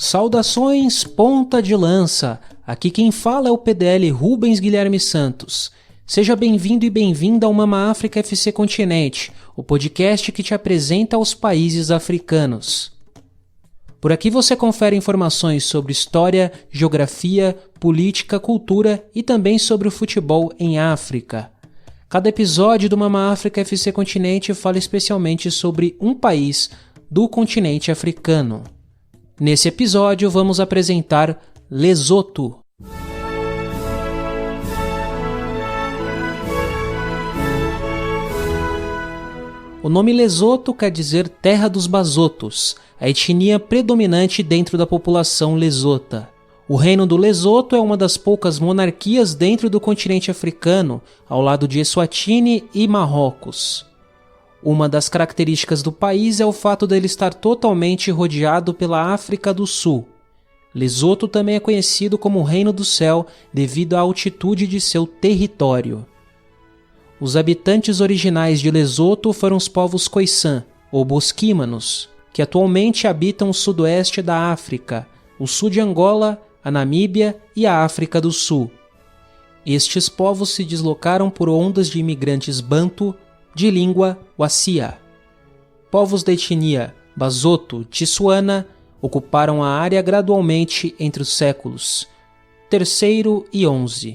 Saudações, ponta de lança! Aqui quem fala é o PDL Rubens Guilherme Santos. Seja bem-vindo e bem-vinda ao Mama África FC Continente, o podcast que te apresenta aos países africanos. Por aqui você confere informações sobre história, geografia, política, cultura e também sobre o futebol em África. Cada episódio do Mama África FC Continente fala especialmente sobre um país do continente africano. Nesse episódio vamos apresentar Lesoto. O nome Lesoto quer dizer Terra dos Basotos, a etnia predominante dentro da população lesota. O Reino do Lesoto é uma das poucas monarquias dentro do continente africano, ao lado de Eswatini e Marrocos. Uma das características do país é o fato dele estar totalmente rodeado pela África do Sul. Lesoto também é conhecido como Reino do Céu devido à altitude de seu território. Os habitantes originais de Lesoto foram os povos Khoisan, ou bosquímanos, que atualmente habitam o sudoeste da África, o sul de Angola, a Namíbia e a África do Sul. Estes povos se deslocaram por ondas de imigrantes bantu, de língua Wassia. Povos da etnia Basoto Tissuana ocuparam a área gradualmente entre os séculos III e XI.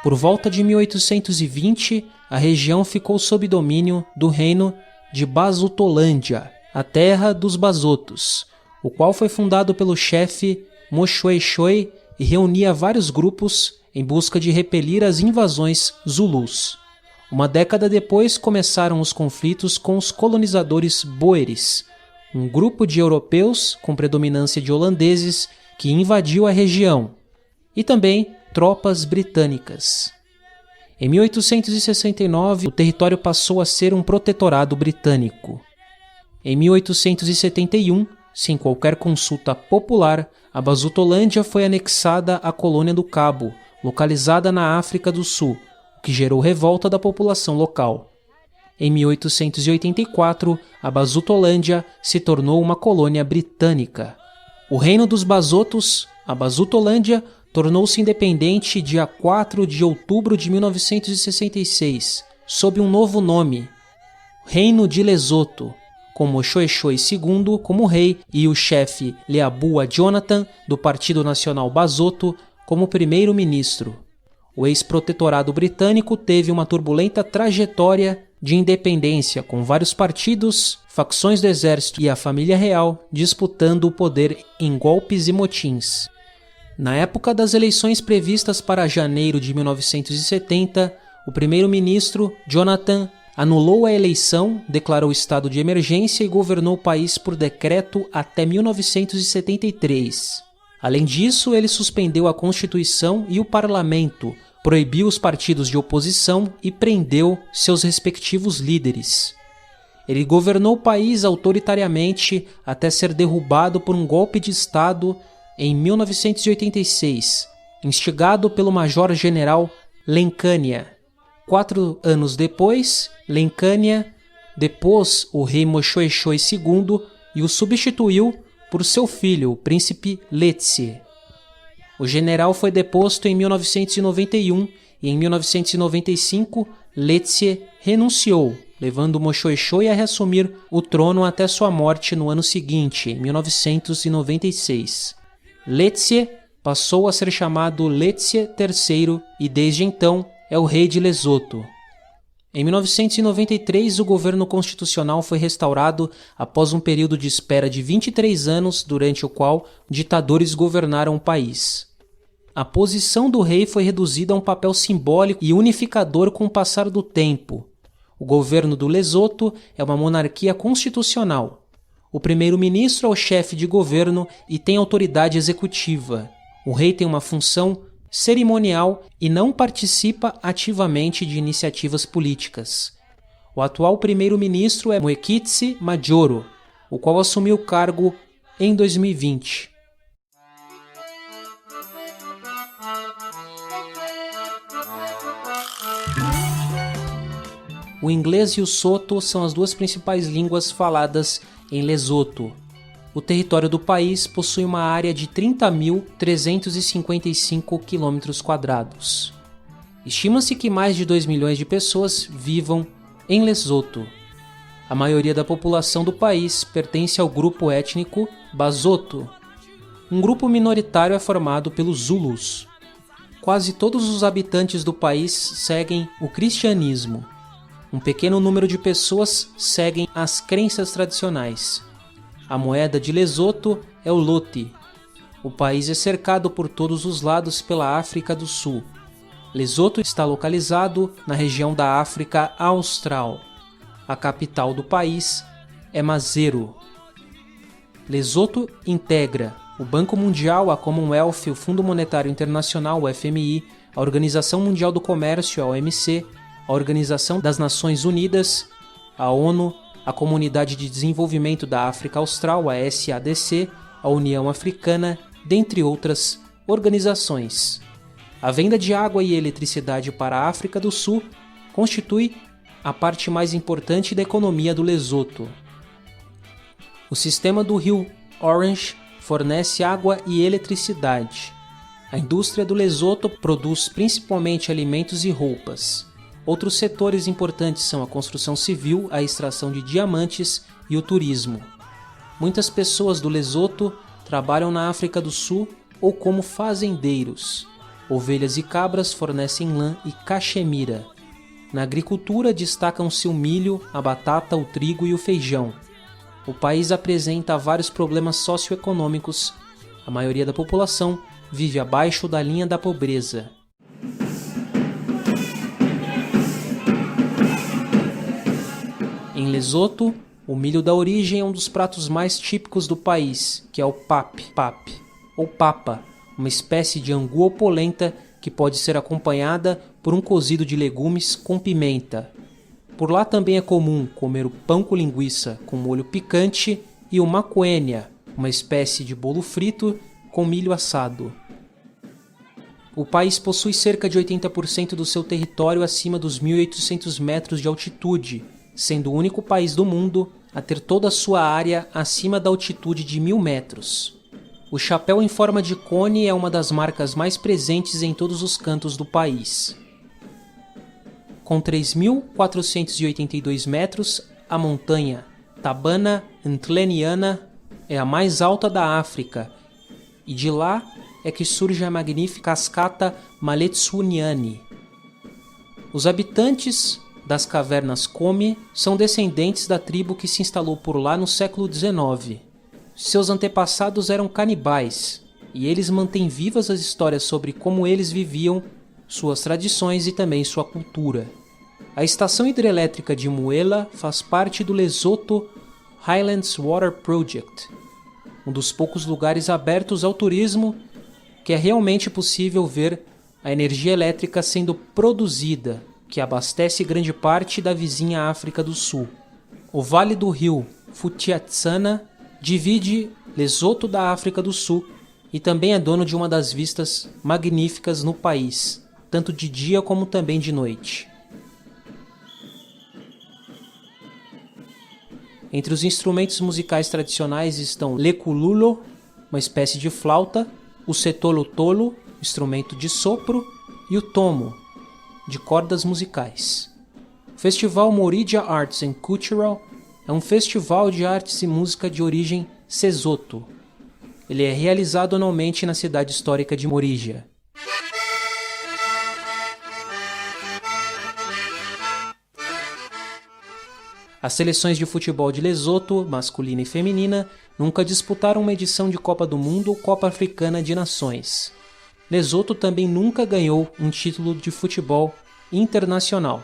Por volta de 1820, a região ficou sob domínio do reino de Basotolândia, a terra dos Basotos, o qual foi fundado pelo chefe Moshoeshoe e reunia vários grupos em busca de repelir as invasões zulus. Uma década depois começaram os conflitos com os colonizadores boeres, um grupo de europeus com predominância de holandeses que invadiu a região, e também tropas britânicas. Em 1869, o território passou a ser um protetorado britânico. Em 1871, sem qualquer consulta popular, a Basotolândia foi anexada à Colônia do Cabo, localizada na África do Sul, o que gerou revolta da população local. Em 1884, a Basotolândia se tornou uma colônia britânica. O Reino dos Basotos, a Basotolândia, tornou-se independente dia 4 de outubro de 1966, sob um novo nome, Reino de Lesoto, com Moshoeshoe II como rei e o chefe Leabua Jonathan, do Partido Nacional Basoto, como primeiro-ministro. O ex-protetorado britânico teve uma turbulenta trajetória de independência, com vários partidos, facções do exército e a família real disputando o poder em golpes e motins. Na época das eleições previstas para janeiro de 1970, o primeiro-ministro Jonathan anulou a eleição, declarou estado de emergência e governou o país por decreto até 1973. Além disso, ele suspendeu a Constituição e o Parlamento, proibiu os partidos de oposição e prendeu seus respectivos líderes. Ele governou o país autoritariamente até ser derrubado por um golpe de Estado em 1986, instigado pelo major-general Lenkania. 4 anos depois, Lenkania depôs o rei Moshoeshoe II e o substituiu por seu filho, o príncipe Letsie. O general foi deposto em 1991 e em 1995 Letsie renunciou, levando Moshoeshoe a reassumir o trono até sua morte no ano seguinte, em 1996. Letsie passou a ser chamado Letsie III e desde então é o rei de Lesoto. Em 1993, o governo constitucional foi restaurado após um período de espera de 23 anos, durante o qual ditadores governaram o país. A posição do rei foi reduzida a um papel simbólico e unificador com o passar do tempo. O governo do Lesoto é uma monarquia constitucional. O primeiro-ministro é o chefe de governo e tem autoridade executiva. O rei tem uma função cerimonial e não participa ativamente de iniciativas políticas. O atual primeiro-ministro é Mwekitsi Majoro, o qual assumiu o cargo em 2020. O inglês e o Soto são as duas principais línguas faladas em Lesoto. O território do país possui uma área de 30.355 km². Estima-se que mais de 2 milhões de pessoas vivam em Lesoto. A maioria da população do país pertence ao grupo étnico Basoto. Um grupo minoritário é formado pelos Zulus. Quase todos os habitantes do país seguem o cristianismo. Um pequeno número de pessoas seguem as crenças tradicionais. A moeda de Lesoto é o Loti. O país é cercado por todos os lados pela África do Sul. Lesoto está localizado na região da África Austral. A capital do país é Maseru. Lesoto integra o Banco Mundial, a Commonwealth, o Fundo Monetário Internacional, o FMI, a Organização Mundial do Comércio, a OMC, a Organização das Nações Unidas, a ONU, a Comunidade de Desenvolvimento da África Austral, a SADC, a União Africana, dentre outras organizações. A venda de água e eletricidade para a África do Sul constitui a parte mais importante da economia do Lesoto. O sistema do rio Orange fornece água e eletricidade. A indústria do Lesoto produz principalmente alimentos e roupas. Outros setores importantes são a construção civil, a extração de diamantes e o turismo. Muitas pessoas do Lesoto trabalham na África do Sul ou como fazendeiros. Ovelhas e cabras fornecem lã e caxemira. Na agricultura destacam-se o milho, a batata, o trigo e o feijão. O país apresenta vários problemas socioeconômicos. A maioria da população vive abaixo da linha da pobreza. Em Lesoto, o milho da origem é um dos pratos mais típicos do país, que é o pap, ou papa, uma espécie de angu ou polenta que pode ser acompanhada por um cozido de legumes com pimenta. Por lá também é comum comer o pão com linguiça com molho picante e o macuênia, uma espécie de bolo frito com milho assado. O país possui cerca de 80% do seu território acima dos 1.800 metros de altitude, sendo o único país do mundo a ter toda a sua área acima da altitude de 1.000 metros. O chapéu em forma de cone é uma das marcas mais presentes em todos os cantos do país. Com 3.482 metros, a montanha Tabana Ntleniana é a mais alta da África, e de lá é que surge a magnífica cascata Maletsuniani. Os habitantes das cavernas Komi são descendentes da tribo que se instalou por lá no século XIX. Seus antepassados eram canibais, e eles mantêm vivas as histórias sobre como eles viviam, suas tradições e também sua cultura. A estação hidrelétrica de Muela faz parte do Lesotho Highlands Water Project, um dos poucos lugares abertos ao turismo que é realmente possível ver a energia elétrica sendo produzida, que abastece grande parte da vizinha África do Sul. O Vale do Rio Futiatsana divide Lesoto da África do Sul e também é dono de uma das vistas magníficas no país, tanto de dia como também de noite. Entre os instrumentos musicais tradicionais estão o lekululo, uma espécie de flauta, o setolo-tolo, instrumento de sopro, e o tomo, de cordas musicais. O Festival Moridia Arts and Cultural é um festival de artes e música de origem Sesotho. Ele é realizado anualmente na cidade histórica de Moridia. As seleções de futebol de Lesoto, masculina e feminina, nunca disputaram uma edição de Copa do Mundo ou Copa Africana de Nações. Lesoto também nunca ganhou um título de futebol internacional.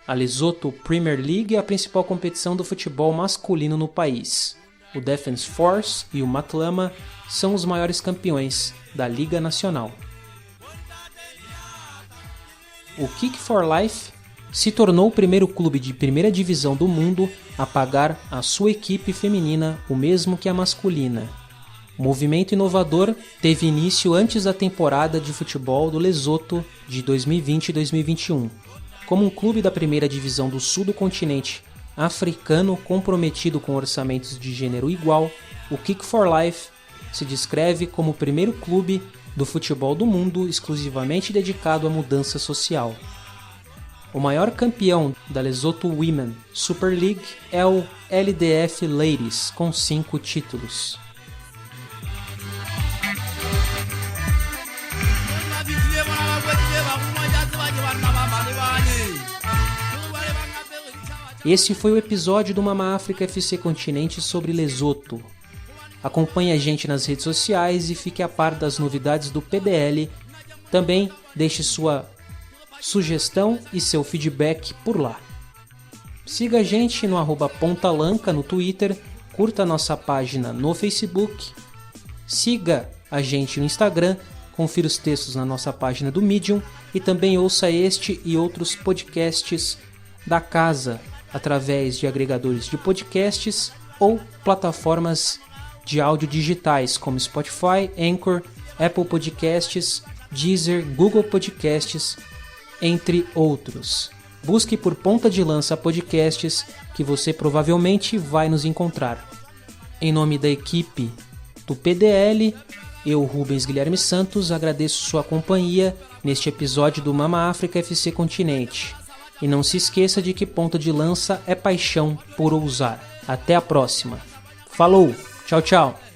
A Lesotho Premier League é a principal competição do futebol masculino no país. O Defence Force e o Matlama são os maiores campeões da Liga Nacional. O Kick for Life se tornou o primeiro clube de primeira divisão do mundo a pagar à sua equipe feminina o mesmo que a masculina. O movimento inovador teve início antes da temporada de futebol do Lesotho de 2020 e 2021, Como um clube da primeira divisão do sul do continente africano comprometido com orçamentos de gênero igual, o Kick for Life se descreve como o primeiro clube do futebol do mundo exclusivamente dedicado à mudança social. O maior campeão da Lesotho Women Super League é o LDF Ladies, com 5 títulos. Esse foi o episódio do Mama África FC Continente sobre Lesotho. Acompanhe a gente nas redes sociais e fique a par das novidades do PDL. Também deixe sua sugestão e seu feedback por lá. Siga a gente no @pontalanca no Twitter, curta nossa página no Facebook, siga a gente no Instagram, confira os textos na nossa página do Medium e também ouça este e outros podcasts da casa através de agregadores de podcasts ou plataformas de áudio digitais como Spotify, Anchor, Apple Podcasts, Deezer, Google Podcasts, entre outros. Busque por Ponta de Lança Podcasts que você provavelmente vai nos encontrar. Em nome da equipe do PDL, eu, Rubens Guilherme Santos, agradeço sua companhia neste episódio do Mama África FC Continente. E não se esqueça de que Ponta de Lança é paixão por ousar. Até a próxima. Falou! Tchau, tchau!